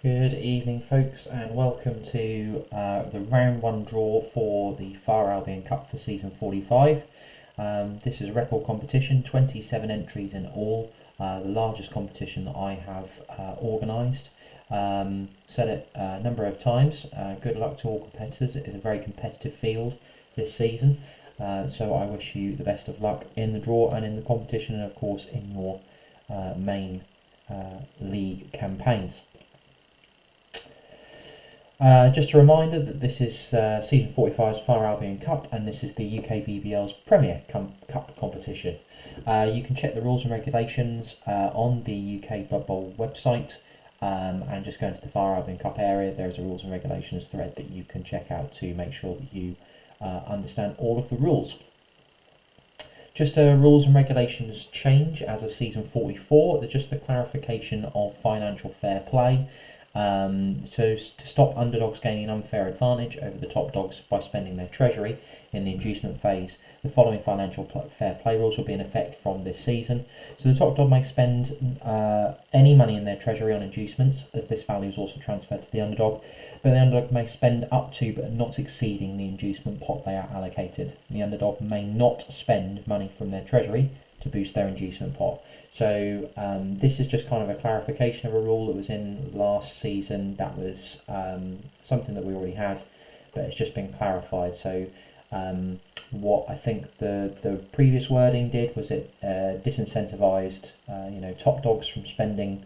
Good evening, folks, and welcome to the round one draw for the Far Albion Cup for season 45. This is a record competition, 27 entries in all, the largest competition that I have organised. Said it a number of times, good luck to all competitors. It is a very competitive field this season, so I wish you the best of luck in the draw and in the competition, and of course in your main league campaigns. Just a reminder that this is season 45's Far Albion Cup, and this is the UKBBL's Premier Cup competition. You can check the rules and regulations on the UK Blood Bowl website, and just go into the Far Albion Cup area. There's a rules and regulations thread that you can check out to make sure that you understand all of the rules. Just rules and regulations change as of season 44. They're just the clarification of financial fair play. To stop underdogs gaining an unfair advantage over the top dogs by spending their treasury in the inducement phase, the following financial fair play rules will be in effect from this season. So the top dog may spend any money in their treasury on inducements, as this value is also transferred to the underdog, but the underdog may spend up to but not exceeding the inducement pot they are allocated. The underdog may not spend money from their treasury to boost their inducement pot. So this is just kind of a clarification of a rule that was in last season. That was something that we already had, but it's just been clarified. So what I think the previous wording did was it disincentivised top dogs from spending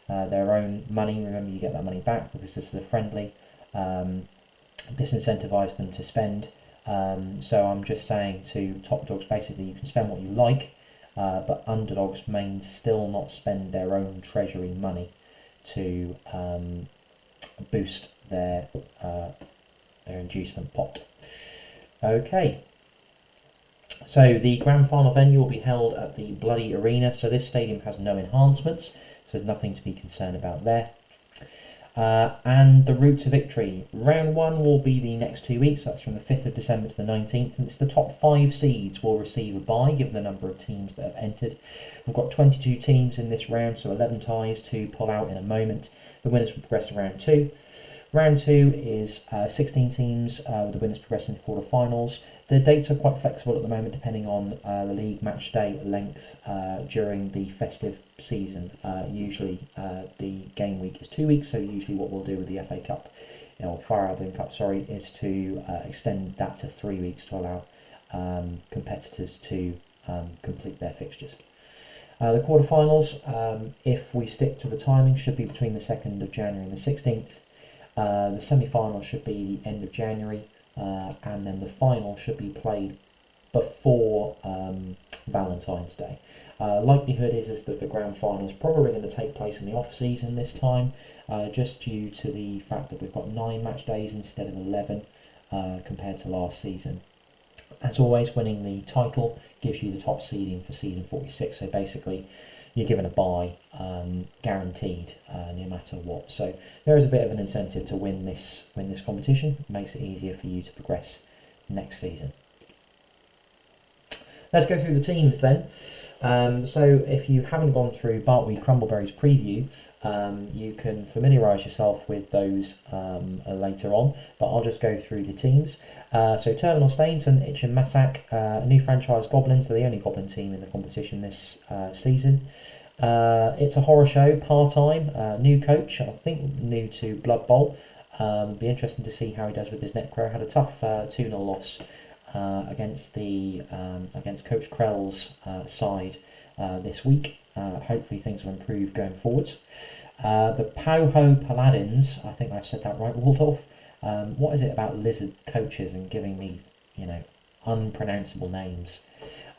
their own money. Remember, you get that money back because this is a friendly. Disincentivised them to spend. So I'm just saying to top dogs, basically, you can spend what you like. But underdogs may still not spend their own treasury money to boost their inducement pot. Okay, so the grand final venue will be held at the Bloody Arena. So this stadium has no enhancements, so there's nothing to be concerned about there. And the route to victory. Round one will be the next 2 weeks. That's from the 5th of December to the 19th. And it's the top 5 seeds will receive a bye, given the number of teams that have entered. We've got 22 teams in this round, so 11 ties to pull out in a moment. The winners will progress to round 2. Round 2 is 16 teams, with the winners progressing to quarter-finals. The dates are quite flexible at the moment, depending on the league match day length during the festive season. Usually the game week is 2 weeks, so usually what we'll do with the FA Cup, Far Albion Cup, is to extend that to 3 weeks to allow competitors to complete their fixtures. The quarterfinals, if we stick to the timing, should be between the 2nd of January and the 16th. The semi-final should be the end of January. And then the final should be played before Valentine's Day. Likelihood is that the grand final is probably going to take place in the off-season this time, just due to the fact that we've got 9 match days instead of 11 compared to last season. As always, winning the title gives you the top seeding for season 46, so basically you're given a bye, guaranteed, no matter what. So there is a bit of an incentive to win this competition. It makes it easier for you to progress next season. Let's go through the teams then. So if you haven't gone through Bartweed Crumbleberry's preview, you can familiarise yourself with those later on, but I'll just go through the teams. So Terminal Staines and Itchen Massac, a new franchise Goblins, they're the only Goblin team in the competition this season. It's a horror show, part-time, new coach, I think new to Blood Bowl. Be interesting to see how he does with his Necro. Had a tough 2-0 loss against Coach Krell's side this week. Hopefully things will improve going forwards. The Powho Paladins, I think I've said that right, Waldorf. What is it about lizard coaches and giving me, unpronounceable names?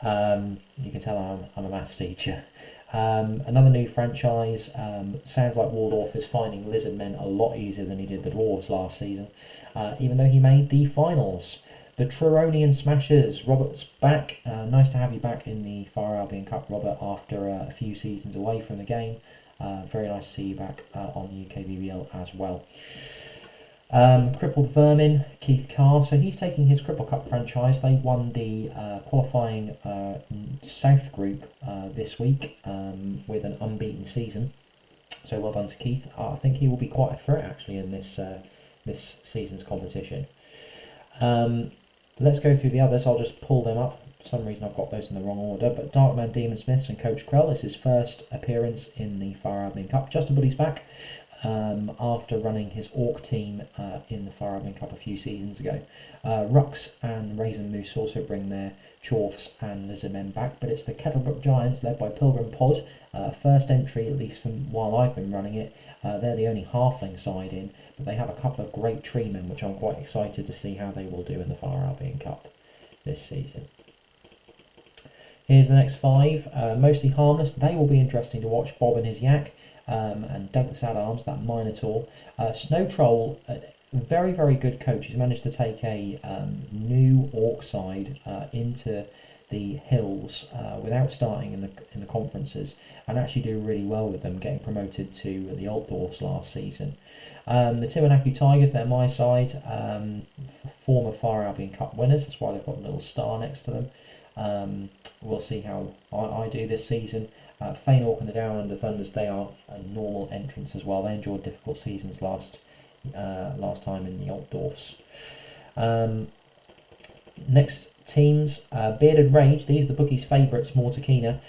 You can tell I'm a maths teacher. Another new franchise. Sounds like Waldorf is finding lizard men a lot easier than he did the dwarves last season, even though he made the finals. The Truronian Smashers, Robert's back. Nice to have you back in the Far Albion Cup, Robert, after a few seasons away from the game. Very nice to see you back on the UKBBL as well. Crippled Vermin, Keith Carr. So he's taking his Cripple Cup franchise. They won the qualifying South group this week with an unbeaten season. So well done to Keith. I think he will be quite a threat actually in this season's competition. Let's go through the others. I'll just pull them up. For some reason I've got those in the wrong order. But Darkman Demon Smiths and Coach Krell, this is his first appearance in the Far Albion Cup. Just a buddy's back after running his Orc team in the Far Albion Cup a few seasons ago. Rux and Raisin Moose also bring their Chorfs and Lizardmen back, but it's the Kettlebrook Giants led by Pilgrim Pod. First entry, at least from while I've been running it. They're the only halfling side in, but they have a couple of great treemen, which I'm quite excited to see how they will do in the Far Albion Cup this season. Here's the next 5, mostly harmless. They will be interesting to watch. Bob and his yak, and Douglas at Arms, that Minotaur. Snow Troll, very, very good coach. He's managed to take a new Orc side into the hills without starting in the conferences, and actually do really well with them, getting promoted to the Altdorfs last season. The Tiwanaku Tigers, they're my side, former Far Albion Cup winners. That's why they've got a little star next to them. We'll see how I do this season. Fane Orc and the Down Under Thunders, they are a normal entrance as well. They endured difficult seasons last time in the Altdorfs. Next teams, Bearded Rage, these are the bookies' favourites, Mortakina.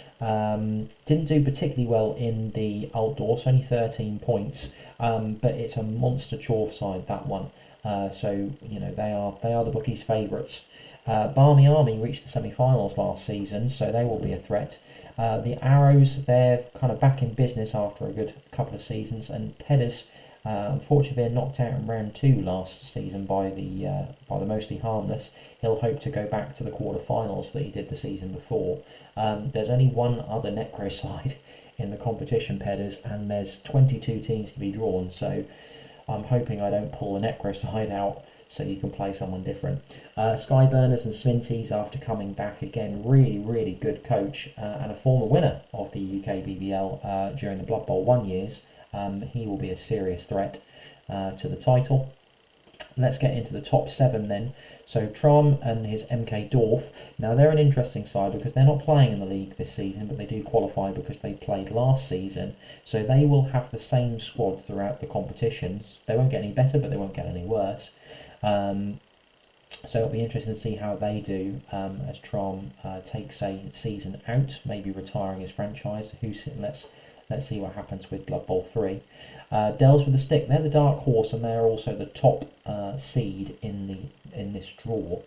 Didn't do particularly well in the Altdorfs, only 13 points, but it's a monster Chorf side, that one. So you know they are the bookies' favourites. Barmy Army reached the semi-finals last season, so they will be a threat. The Arrows, they're kind of back in business after a good couple of seasons, and Pedders, unfortunately, they're knocked out in round 2 last season by the mostly harmless. He'll hope to go back to the quarter-finals that he did the season before. There's only one other Necro side in the competition, Pedders, and there's 22 teams to be drawn, so I'm hoping I don't pull the Necro side out so you can play someone different. Skyburners and Sminties, after coming back again, really, really good coach and a former winner of the UK BBL during the Blood Bowl 1 years. He will be a serious threat to the title. Let's get into the top 7 then. So Trom and his MK Dorf. Now they're an interesting side because they're not playing in the league this season, but they do qualify because they played last season. So they will have the same squad throughout the competitions. They won't get any better, but they won't get any worse. So it'll be interesting to see how they do as Trom takes a season out, maybe retiring his franchise. Let's see what happens with Blood Bowl 3. Dells with the Stick, they're the dark horse, and they're also the top seed in this draw.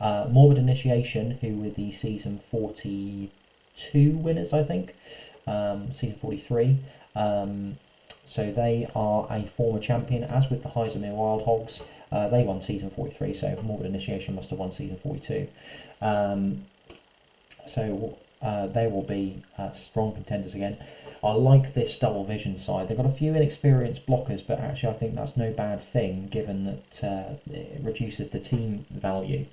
Morbid Initiation, who were the season 42 winners, I think, season 43. So they are a former champion, as with the Heisermere Wild Hogs. They won season 43, so Morbid Initiation must have won season 42. So they will be strong contenders again. I like this double vision side. They've got a few inexperienced blockers, but actually I think that's no bad thing, given that it reduces the team value.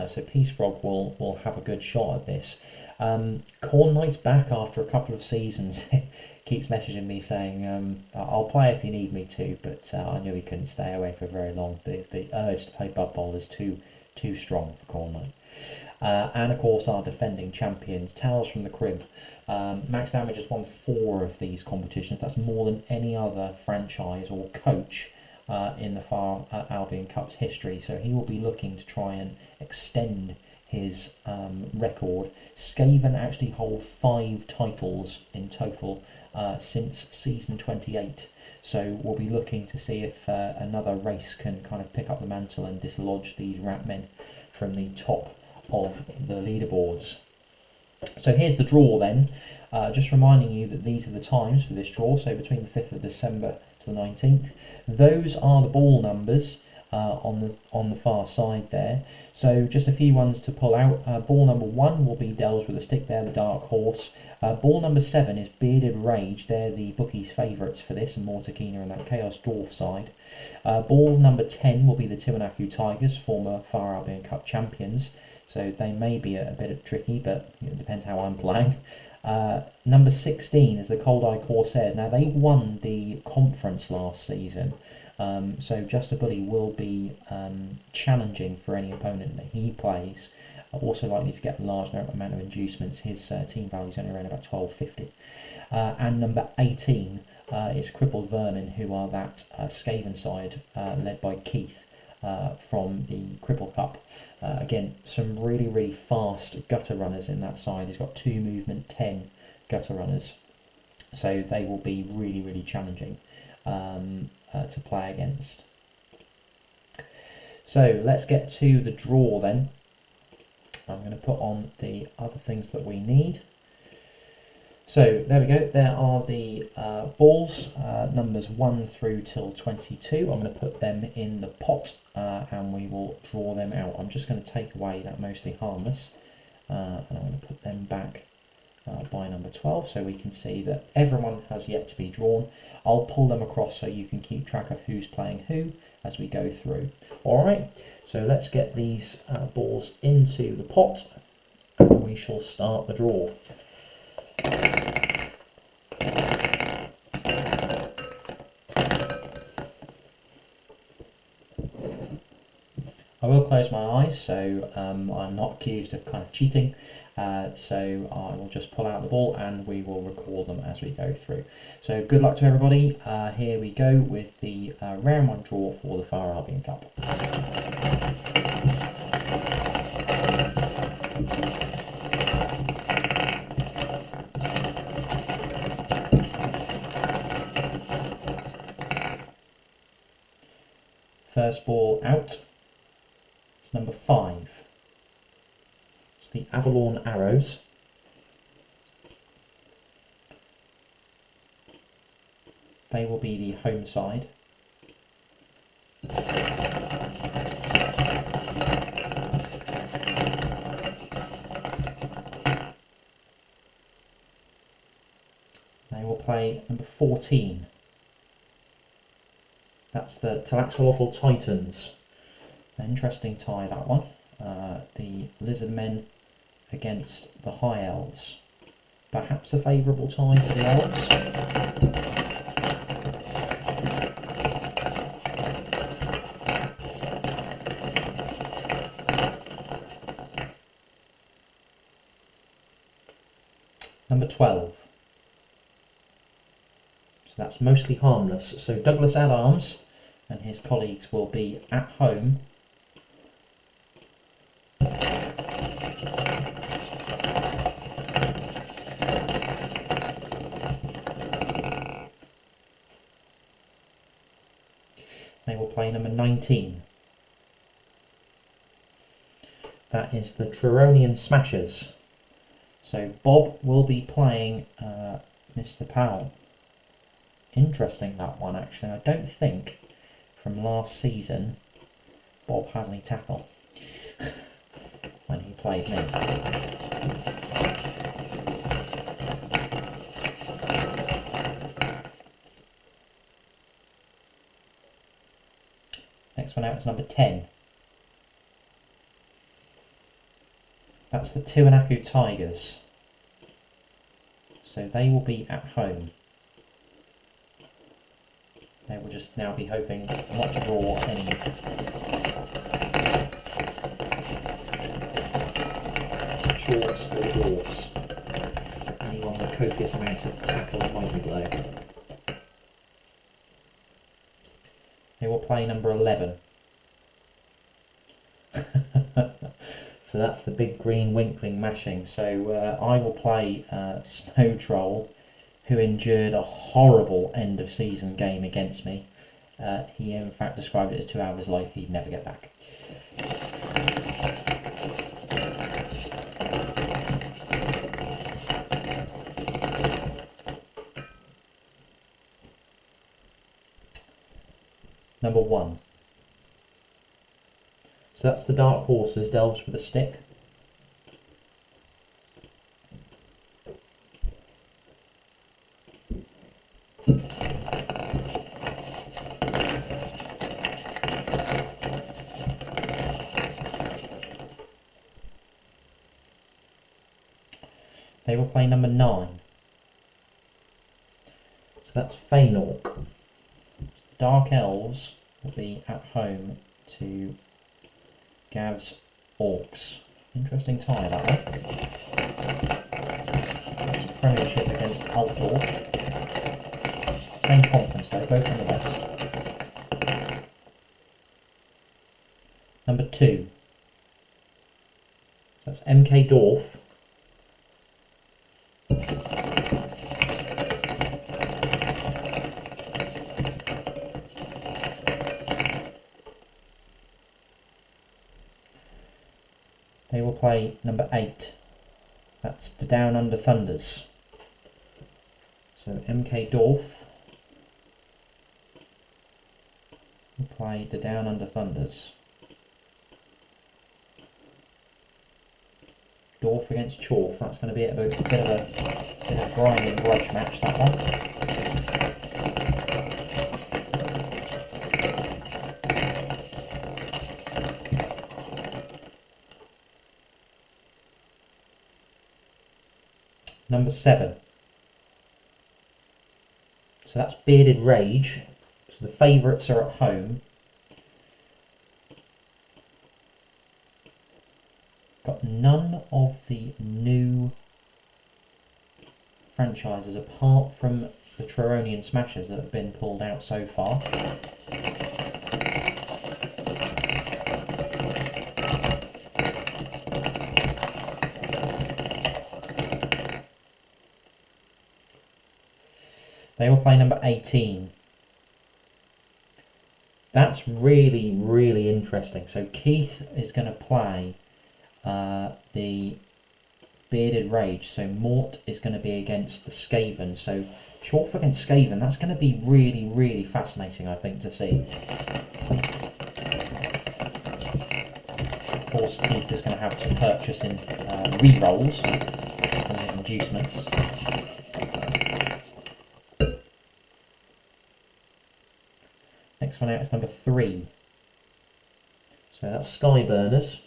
So Peace Frog will have a good shot at this. Corn Knight's back after a couple of seasons. Keeps messaging me saying, I'll play if you need me to, but I knew he couldn't stay away for very long. The urge to play Blood Bowl is too strong for Corn Knight. And of course our defending champions, Tales from the Crib. Max Damage has won 4 of these competitions. That's more than any other franchise or coach in the Far Albion Cup's history. So he will be looking to try and extend his record. Skaven actually hold 5 titles in total since season 28. So we'll be looking to see if another race can kind of pick up the mantle and dislodge these Ratmen from the top of the leaderboards. So here's the draw then, just reminding you that these are the times for this draw, so between the 5th of December to the 19th. Those are the ball numbers on the far side there. So just a few ones to pull out. Ball number 1 will be Dells with a Stick, they're the dark horse. Ball number 7 is Bearded Rage, they're the bookies' favourites for this, and Mortakina and that Chaos Dwarf side. Ball number 10 will be the Tiwanaku Tigers, former Far Albion Cup champions. So they may be a bit tricky, but it depends how I'm playing. Number 16 is the Cold Eye Corsairs. Now they won the conference last season, so Just a Bully will be challenging for any opponent that he plays. Also likely to get a large amount of inducements. His team value is only around about 1250. And number 18 is Crippled Vermin, who are that Skaven side led by Keith from the Cripple Cup. Again, some really fast gutter runners in that side. He's got 2 movement 10 gutter runners, so they will be really challenging to play against. So let's get to the draw then. I'm going to put on the other things that we need. So there we go, there are the balls, numbers 1 through till 22. I'm going to put them in the pot and we will draw them out. I'm just going to take away that mostly harmless and I'm going to put them back by number 12 so we can see that everyone has yet to be drawn. I'll pull them across so you can keep track of who's playing who as we go through. Alright, so let's get these balls into the pot and we shall start the draw. I will close my eyes so I'm not accused of kind of cheating, so I will just pull out the ball and we will record them as we go through. So good luck to everybody. Here we go with the round 1 draw for the Far Albion Cup. First ball out. Number 5. It's the Avalon Arrows. They will be the home side. They will play number 14. That's the Talaxolotl Titans. An interesting tie, that one. The Lizard Men against the High Elves. Perhaps a favourable tie for the Elves. Number 12. So that's mostly harmless. So Douglas Adams and his colleagues will be at home. They will play number 19. That is the Treronian Smashers. So Bob will be playing Mr. Powell. Interesting, that one, actually. I don't think from last season Bob has any tackle when he played me. Next one out is number 10. That's the Tiwanaku Tigers. So they will be at home. They will just now be hoping not to draw any shorts or draws. Anyone with copious amounts of tackle might be below. They will play number 11. So that's the big green winkling mashing. So I will play Snow Troll, who endured a horrible end of season game against me. He in fact described it as 2 hours life he'd never get back. Number 1. So that's the Dark Horses, Delves with a Stick. They will play number 9. So that's Feynork. Dark Elves will be at home to Gav's Orcs. Interesting tie, that one. That's Premiership against Outlaw. Same conference though, both in the West. Number 2. That's MK Dorf. They will play number 8. That's the Down Under Thunders. So MK Dorf will play the Down Under Thunders. Dorf against Chorf. That's going to be a bit of a grinding grudge match, that one. Number 7. So that's Bearded Rage. So the favourites are at home. Got none of the new franchises apart from the Treronian Smashers that have been pulled out so far. They will play number 18. That's really, really interesting. So Keith is going to play the Bearded Rage. So Mort is going to be against the Skaven. So Chorf against Skaven. That's going to be really, really fascinating, I think, to see. Of course, Keith is going to have to purchase in re-rolls from his inducements. Next one out is number 3. So that's Skyburners.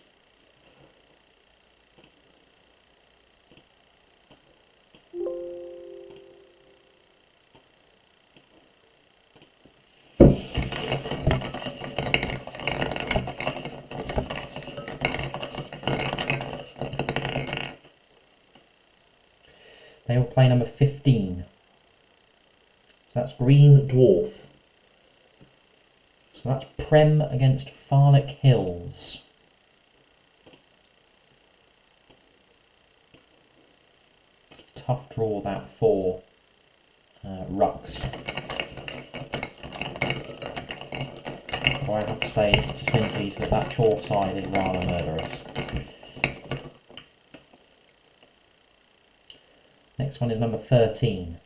They will play number 15. So that's Green Dwarf. So that's Prem against Farlick Hills. Tough draw that for Rux. Although I have to say to Swinsies that chalk side is rather murderous. Next one is number 13.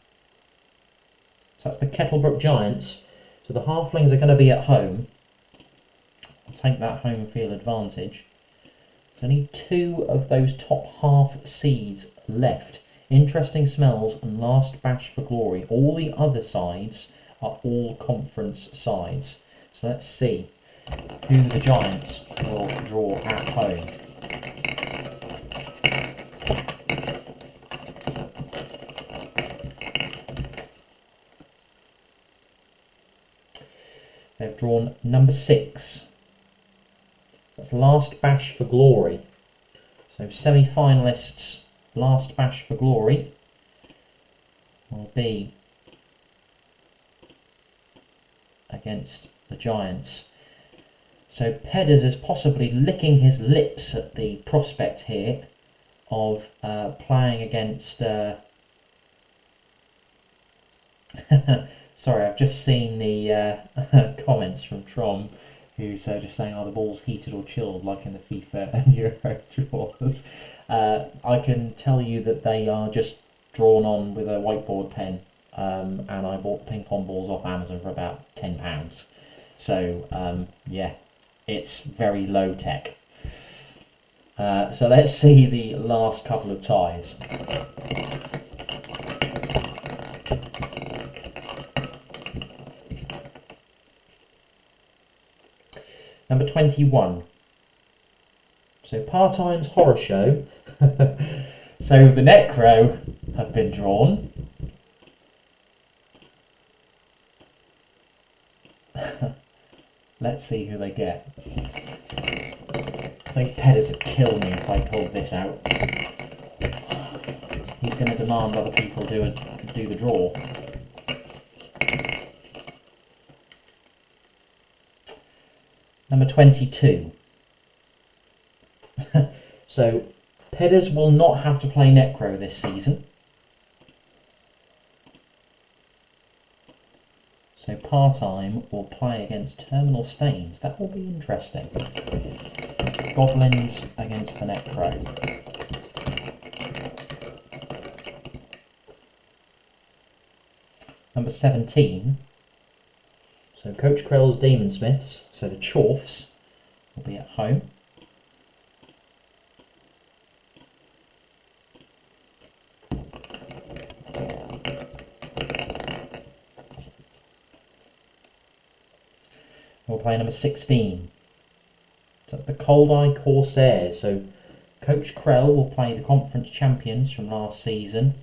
So that's the Kettlebrook Giants. So the halflings are going to be at home. I'll take that home field advantage. So I need 2 of those top half seeds left. Interesting Smells and Last Bash for Glory. All the other sides are all conference sides. So let's see who the Giants will draw at home. They've drawn number 6. That's Last Bash for Glory. So semi-finalists, Last Bash for Glory will be against the Giants. So Pedders is possibly licking his lips at the prospect here of playing against... Sorry, I've just seen the comments from Trom, who's just saying, are the balls heated or chilled, like in the FIFA and Euro draws? I can tell you that they are just drawn on with a whiteboard pen, and I bought ping pong balls off Amazon for about £10. So, yeah, it's very low tech. So let's see the last couple of ties. Number 21. So Part-Time's Horror Show. So the Necro have been drawn. Let's see who they get. I think Pedders would kill me if I pulled this out. He's going to demand other people do the draw. Number 22. So Pedders will not have to play Necro this season. So Part-Time will play against Terminal Stains. That will be interesting. Goblins against the Necro. Number 17. So Coach Krell's Demon Smiths, so the Chorfs, will be at home. We'll play number 16. So that's the Cold Eye Corsairs. So Coach Krell will play the conference champions from last season.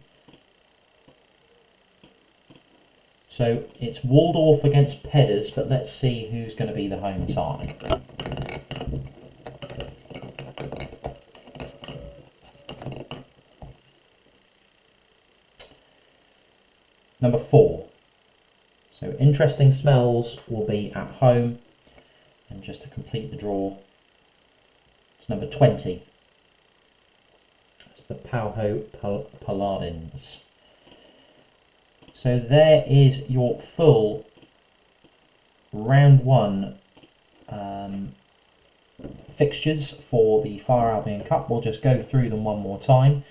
So it's Waldorf against Pedders, but let's see who's going to be the home tie. Number 4. So Interesting Smells will be at home. And just to complete the draw, it's number 20. It's the Pauho Paladins. So there is your full round 1 fixtures for the Far Albion Cup. We'll just go through them one more time.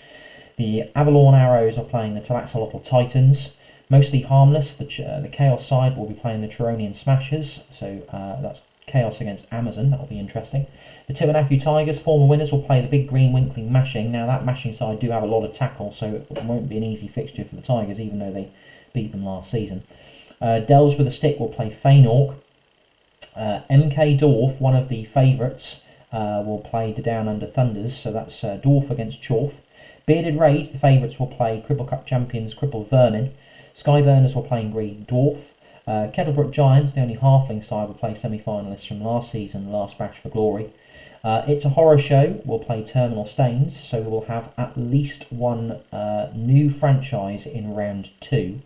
The Avalon Arrows are playing the Talaxolotl Titans. Mostly harmless. The Chaos side will be playing the Tironian Smashers. So that's Chaos against Amazon. That will be interesting. The Tiwanaku Tigers, former winners, will play the Big Green Winkling Mashing. Now that Mashing side do have a lot of tackle, so it won't be an easy fixture for the Tigers, even though they beat them last season. Delves with a Stick will play Feynork. MK Dwarf, one of the favourites, will play the Down Under Thunders, so that's Dwarf against Chorf. Bearded Rage, the favourites, will play Cripple Cup champions Crippled Vermin. Skyburners will play Green Dwarf. Kettlebrook Giants, the only halfling side, will play semi-finalists from last season, Last Bash for Glory. It's a Horror Show will play Terminal Stains, so we will have at least one new franchise in round 2.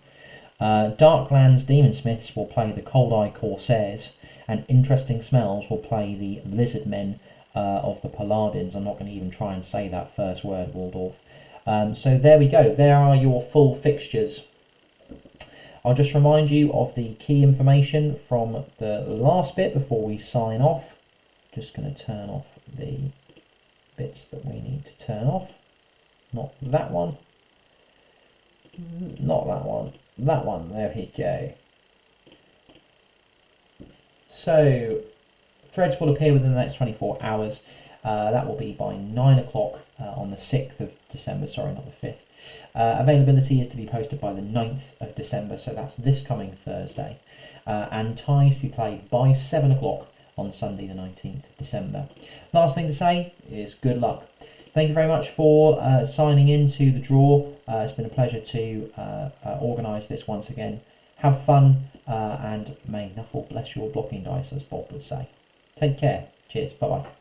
Darklands Demon Smiths will play the Cold Eye Corsairs, and Interesting Smells will play the Lizard Men of the Paladins. I'm not going to even try and say that first word, Waldorf. So there we go. There are your full fixtures. I'll just remind you of the key information from the last bit before we sign off. Just going to turn off the bits that we need to turn off. Not that one. Not that one. That one. There we go. So, threads will appear within the next 24 hours. That will be by 9 o'clock on the 6th of December. Sorry, not the 5th. Availability is to be posted by the 9th of December, so that's this coming Thursday. And ties to be played by 7 o'clock on Sunday the 19th of December. Last thing to say is good luck. Thank you very much for signing in to the draw. It's been a pleasure to organise this once again. Have fun and may Nuffle bless your blocking dice, as Bob would say. Take care. Cheers. Bye-bye.